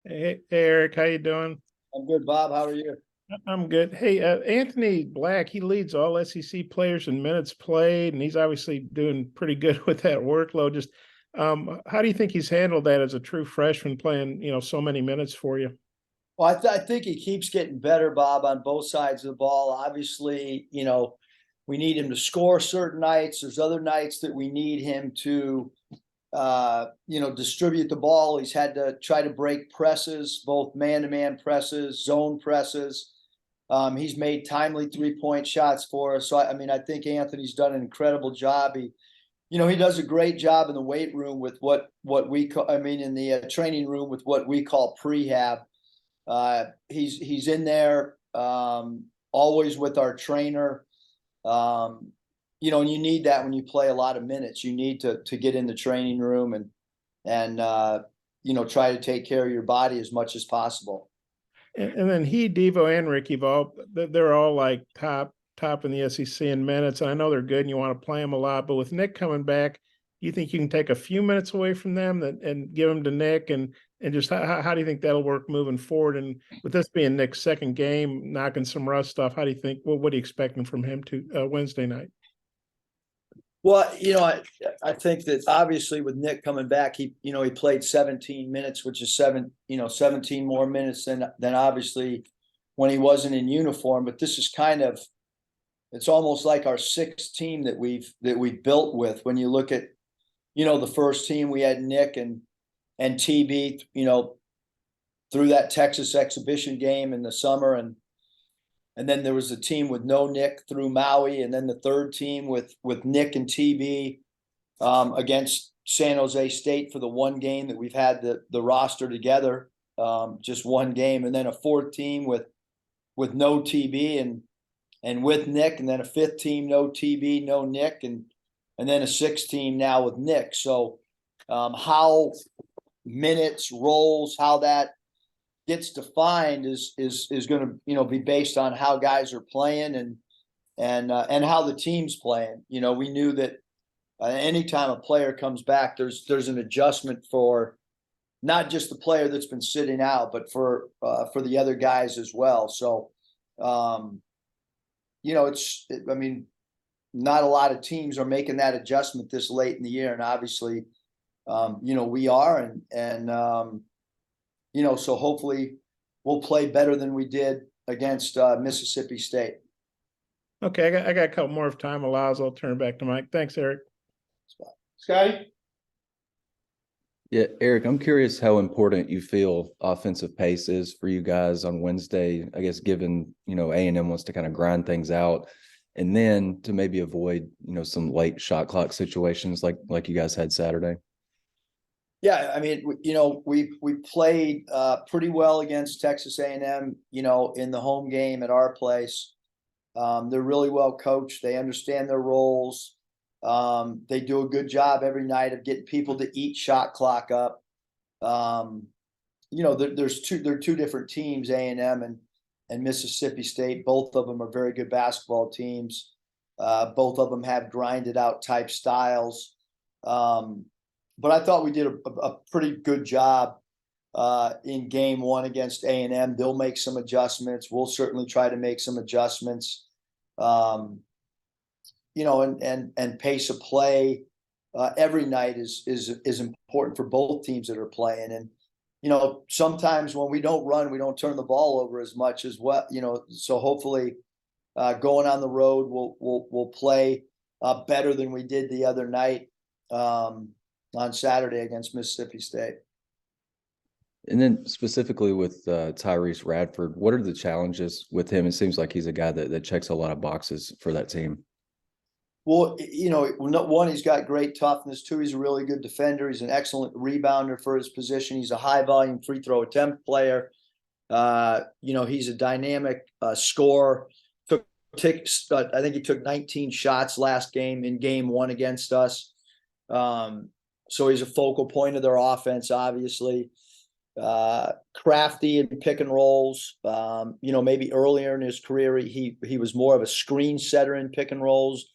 Hey, Eric, how you doing? I'm good, Bob. How are you? I'm good. Hey, Anthony Black, he leads all SEC players in minutes played, and he's obviously doing pretty good with that workload. Just how do you think he's handled that as a true freshman playing, so many minutes for you? Well, I think he keeps getting better, Bob, on both sides of the ball. Obviously, we need him to score certain nights. There's other nights that we need him to, distribute the ball. He's had to try to break presses, both man-to-man presses, zone presses. He's made timely three-point shots for us. So, I think Anthony's done an incredible job. He does a great job in the weight room with what we call, in the training room with what we call prehab. He's in there always with our trainer. And you need that when you play a lot of minutes. You need to get in the training room and try to take care of your body as much as possible. And then Devo, and Ricky, they're all like top in the SEC in minutes, and I know they're good, and you want to play them a lot. But with Nick coming back, do you think you can take a few minutes away from them and give them to Nick, and just how do you think that'll work moving forward? And with this being Nick's second game, knocking some rust off, how do you think? What are you expecting from him to Wednesday night? Well, I think that obviously with Nick coming back, he played 17 minutes, which is 17 more minutes than obviously when he wasn't in uniform. But this is it's almost like our sixth team that we've built with. When you look at, the first team, we had Nick and TB, through that Texas exhibition game in the summer, and then there was a team with no Nick through Maui, and then the third team with Nick and TB against San Jose State for the one game that we've had the roster together, just one game, and then a fourth team with no TB and with Nick, and then a fifth team no TB, no Nick, and then a sixth team now with Nick. So how minutes, roles, how that gets defined is going to be based on how guys are playing and how the team's playing. We knew that anytime a player comes back, there's an adjustment for not just the player that's been sitting out, but for the other guys as well. So not a lot of teams are making that adjustment this late in the year, and obviously we are, and so hopefully we'll play better than we did against Mississippi State. Okay, I got a couple more if time allows. I'll turn it back to Mike. Thanks, Eric. Scotty? Yeah, Eric, I'm curious how important you feel offensive pace is for you guys on Wednesday. I guess given, A&M wants to kind of grind things out, and then to maybe avoid, some late shot clock situations like you guys had Saturday. Yeah, we played pretty well against Texas A&M, in the home game at our place. They're really well coached. They understand their roles. They do a good job every night of getting people to eat shot clock up. They're two different teams, A&M and Mississippi State. Both of them are very good basketball teams. Both of them have grinded out type styles. But I thought we did a pretty good job in game one against A&M. They'll make some adjustments. We'll certainly try to make some adjustments. And pace of play every night is important for both teams that are playing. And sometimes when we don't run, we don't turn the ball over as much as well. So hopefully going on the road, we'll play better than we did the other night on Saturday against Mississippi State. And then specifically with Tyrese Radford, what are the challenges with him? It seems like he's a guy that checks a lot of boxes for that team. Well, one, he's got great toughness. Two, he's a really good defender. He's an excellent rebounder for his position. He's a high volume free throw attempt player. He's a dynamic scorer. I think he took 19 shots last game in game one against us. So he's a focal point of their offense, obviously. Crafty in pick and rolls. Maybe earlier in his career, he was more of a screen setter in pick and rolls.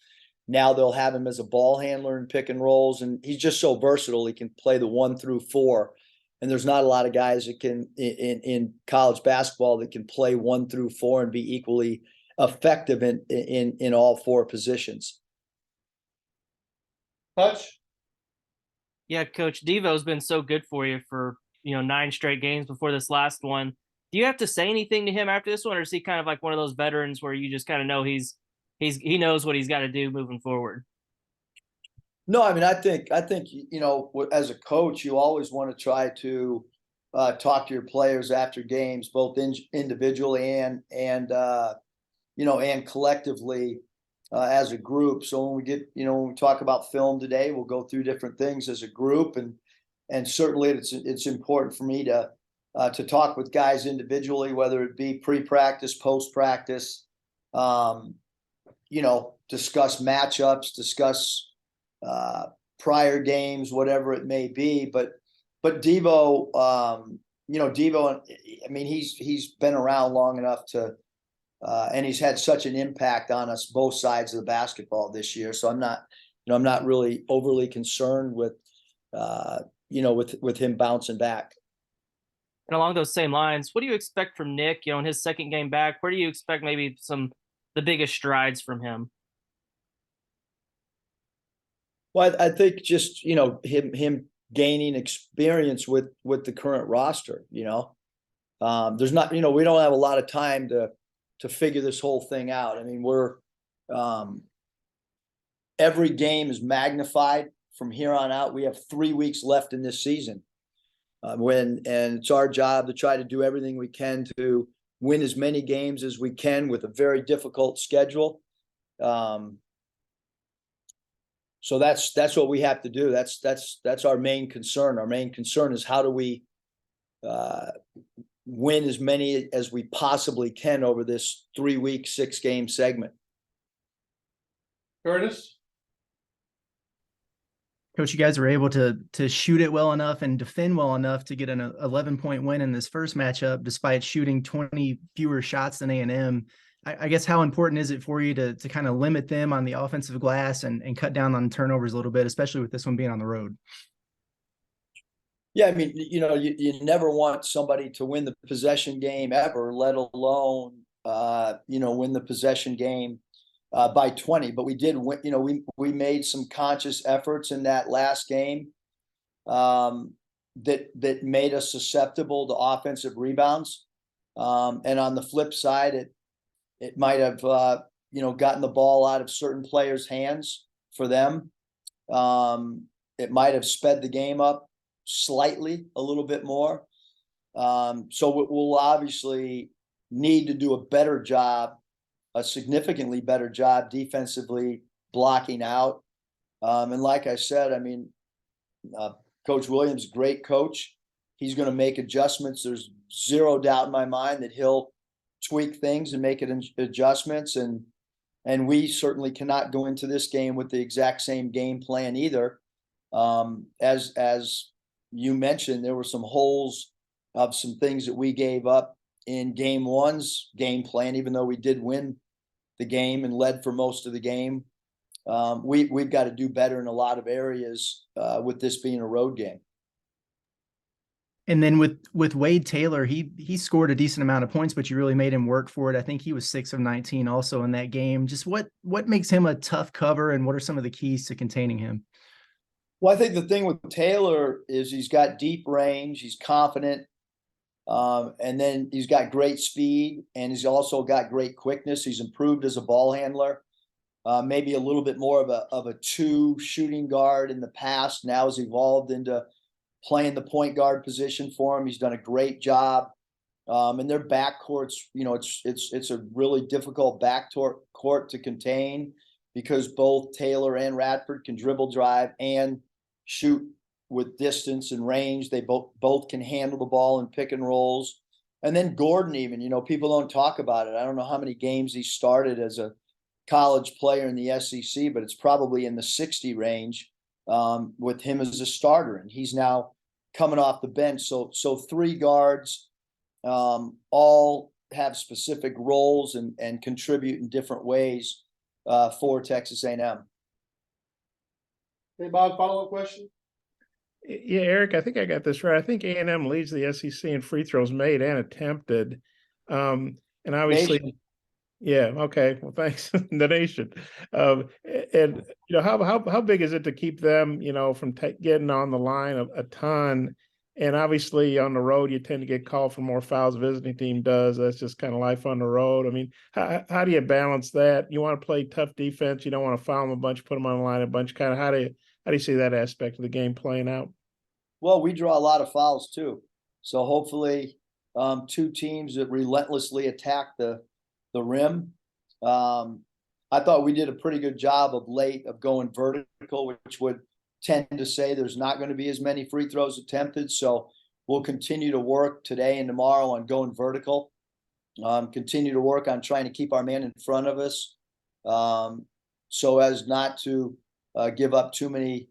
Now they'll have him as a ball handler in pick and rolls, and he's just so versatile. He can play the 1 through 4. And there's not a lot of guys that can in college basketball that can play 1 through 4 and be equally effective in all 4 positions. Hutch? Yeah, Coach, Devo's been so good for you for 9 straight games before this last one. Do you have to say anything to him after this one, or is he kind of like one of those veterans where you just kind of know he knows what he's got to do moving forward? No, I mean, I think as a coach, you always want to try to talk to your players after games, both individually and collectively as a group. So when we get, when we talk about film today, we'll go through different things as a group, and certainly it's important for me to talk with guys individually, whether it be pre-practice, post-practice, discuss matchups, discuss prior games, whatever it may be. But Devo, Devo, I mean, he's been around long enough to, and he's had such an impact on us both sides of the basketball this year. So I'm not really overly concerned with him bouncing back. And along those same lines, what do you expect from Nick, in his second game back? Where do you expect maybe the biggest strides from him? Well, I think just, him gaining experience with the current roster, there's not, we don't have a lot of time to figure this whole thing out. I mean, every game is magnified from here on out. We have 3 weeks left in this season. And it's our job to try to do everything we can to win as many games as we can with a very difficult schedule. So that's what we have to do. That's our main concern. Our main concern is how do we win as many as we possibly can over this 3-week, 6-game segment. Curtis? Coach, you guys were able to shoot it well enough and defend well enough to get an 11-point win in this first matchup, despite shooting 20 fewer shots than A&M. I guess how important is it for you to kind of limit them on the offensive glass and cut down on turnovers a little bit, especially with this one being on the road? Yeah, I mean, you never want somebody to win the possession game ever, let alone, win the possession game by 20. But we did win, we made some conscious efforts in that last game that made us susceptible to offensive rebounds. And on the flip side, it might have, gotten the ball out of certain players' hands for them. It might have sped the game up slightly, a little bit more. So we'll obviously need to do a better job, a significantly better job defensively blocking out. And like I said, I mean, Coach Williams, great coach. He's going to make adjustments. There's zero doubt in my mind that he'll tweak things and make adjustments, and we certainly cannot go into this game with the exact same game plan either. As you mentioned, there were some holes of some things that we gave up in game one's game plan, even though we did win the game and led for most of the game. We've got to do better in a lot of areas with this being a road game. And then with Wade Taylor, he scored a decent amount of points, but you really made him work for it. I think he was 6 of 19 also in that game. Just what makes him a tough cover, and what are some of the keys to containing him? Well, I think the thing with Taylor is he's got deep range, he's confident, and then he's got great speed, and he's also got great quickness. He's improved as a ball handler, maybe a little bit more of a 2 shooting guard in the past. Now has evolved into playing the point guard position for him. He's done a great job. And their backcourts, it's a really difficult backcourt to contain, because both Taylor and Radford can dribble, drive, and shoot with distance and range. They both can handle the ball in pick and rolls. And then Gordon, even, people don't talk about it. I don't know how many games he started as a college player in the SEC, but it's probably in the 60 range. With him as a starter, and he's now coming off the bench. So 3 guards, all have specific roles and contribute in different ways for Texas A&M. Hey, Bob, follow-up question? Yeah, Eric, I think I got this right. I think A&M leads the SEC in free throws made and attempted. And obviously, Nation. yeah, okay. Well, thanks, the nation. And how big is it to keep them, from getting on the line a ton? And obviously, on the road, you tend to get called for more fouls. Visiting team does. That's just kind of life on the road. I mean, how do you balance that? You want to play tough defense. You don't want to foul them a bunch, put them on the line a bunch. Kind of how do you see that aspect of the game playing out? Well, we draw a lot of fouls too. So hopefully, two teams that relentlessly attack the rim. I thought we did a pretty good job of late of going vertical, which would tend to say there's not going to be as many free throws attempted. So we'll continue to work today and tomorrow on going vertical. Continue to work on trying to keep our man in front of us, so as not to give up too many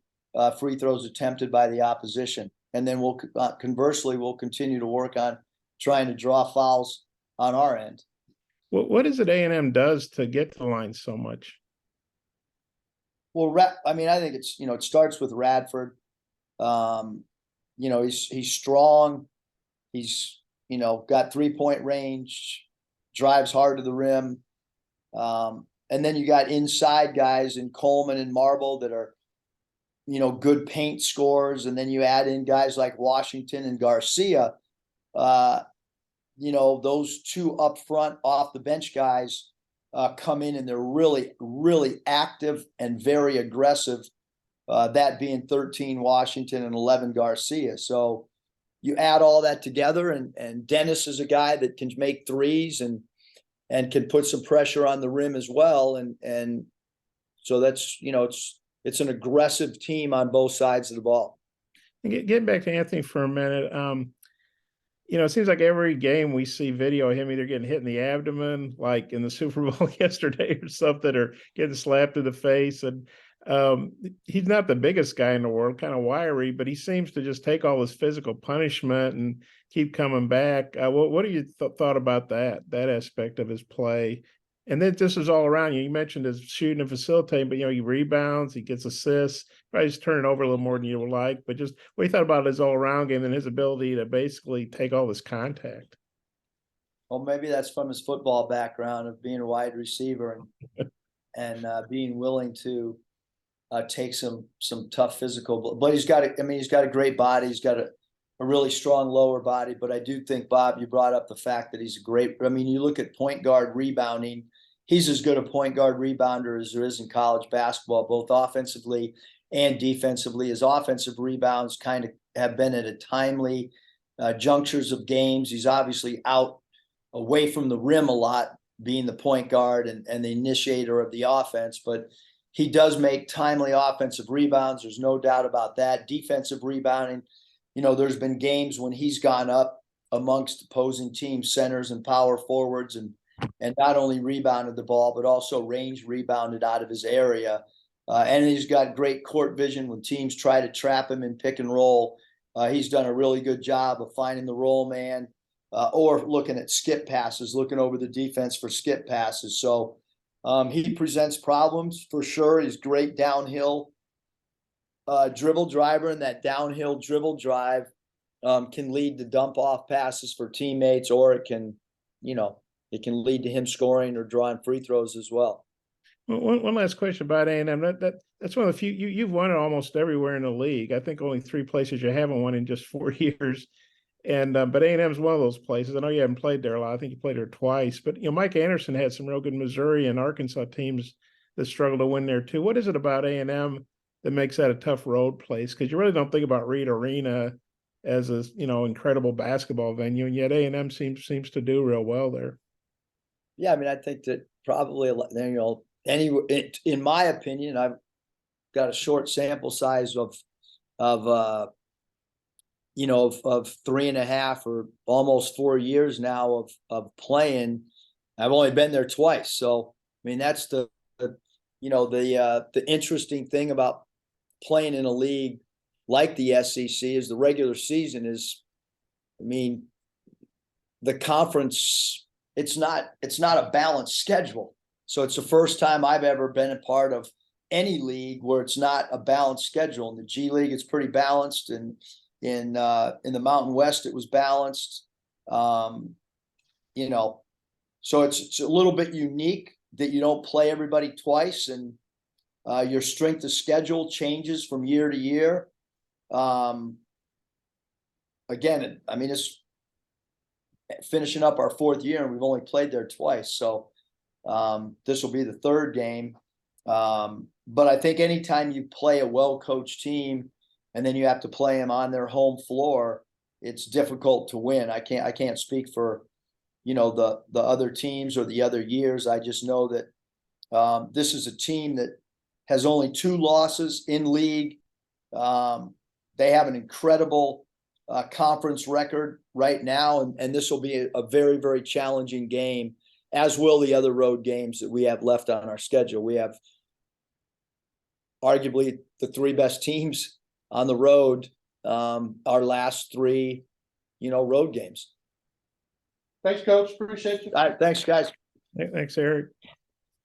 free throws attempted by the opposition. And then we'll conversely, we'll continue to work on trying to draw fouls on our end. What is it A&M does to get to the line so much? Well, I mean, I think it's, it starts with Radford. He's strong. He's, got 3-point range, drives hard to the rim. And then you got inside guys in Coleman and Marble that are, good paint scorers. And then you add in guys like Washington and Garcia. Those two up front off the bench guys come in and they're really, really active and very aggressive. That being 13 Washington and 11 Garcia. So you add all that together, and Dennis is a guy that can make threes and can put some pressure on the rim as well. And so that's, it's an aggressive team on both sides of the ball. Getting back to Anthony for a minute, it seems like every game we see video of him either getting hit in the abdomen, like in the Super Bowl yesterday or something, or getting slapped in the face. And he's not the biggest guy in the world, kind of wiry, but he seems to just take all this physical punishment and keep coming back. What do you thought about that aspect of his play? And then this is all around you. You mentioned his shooting and facilitating, but he rebounds, he gets assists, probably just turning over a little more than you would like. But just what do you thought about his all around game and his ability to basically take all this contact? Well, maybe that's from his football background of being a wide receiver and being willing to take some tough physical. But he's got a great body. He's got a really strong lower body. But I do think, Bob, you brought up the fact that he's a great. I mean, you look at point guard rebounding. He's as good a point guard rebounder as there is in college basketball, both offensively and defensively. His offensive rebounds kind of have been at a timely junctures of games. He's obviously out away from the rim a lot, being the point guard and the initiator of the offense. But he does make timely offensive rebounds. There's no doubt about that. Defensive rebounding, there's been games when he's gone up amongst opposing team centers and power forwards and not only rebounded the ball, but also range rebounded out of his area. And he's got great court vision when teams try to trap him in pick and roll. He's done a really good job of finding the roll man or looking at skip passes, looking over the defense for skip passes. So he presents problems for sure. He's great downhill dribble driver, and that downhill dribble drive can lead to dump off passes for teammates, or it can lead to him scoring or drawing free throws as well. One last question about A&M. That's one of the few you've won it almost everywhere in the league. I think only 3 places you haven't won in just 4 years. And but A&M is one of those places. I know you haven't played there a lot. I think you played there twice. But Mike Anderson had some real good Missouri and Arkansas teams that struggle to win there too. What is it about A&M that makes that a tough road place? Because you really don't think about Reed Arena as a incredible basketball venue, and yet A&M seems to do real well there. Yeah, I mean, I think that probably in my opinion, I've got a short sample size of 3.5 or almost 4 years now of playing. I've only been there twice. So, I mean, that's the interesting thing about playing in a league like the SEC is the regular season is, the conference, it's not a balanced schedule. So it's the first time I've ever been a part of any league where it's not a balanced schedule. In the G League, it's pretty balanced, and in the Mountain West, it was balanced. You know, so it's a little bit unique that you don't play everybody twice, and your strength of schedule changes from year to year. Again, I mean, it's finishing up our 4th year, and we've only played there twice. So this will be the 3rd game. But I think anytime you play a well-coached team and then you have to play them on their home floor, it's difficult to win. I can't speak for, you know, the other teams or the other years. I just know that this is a team that has only 2 losses in league. They have an incredible conference record right now, and this will be a very, very challenging game, as will the other road games that we have left on our schedule. We have arguably the 3 best teams on the road, our last 3, you know, road games. Thanks, Coach. Appreciate you. All right, thanks, guys. Thanks, Eric.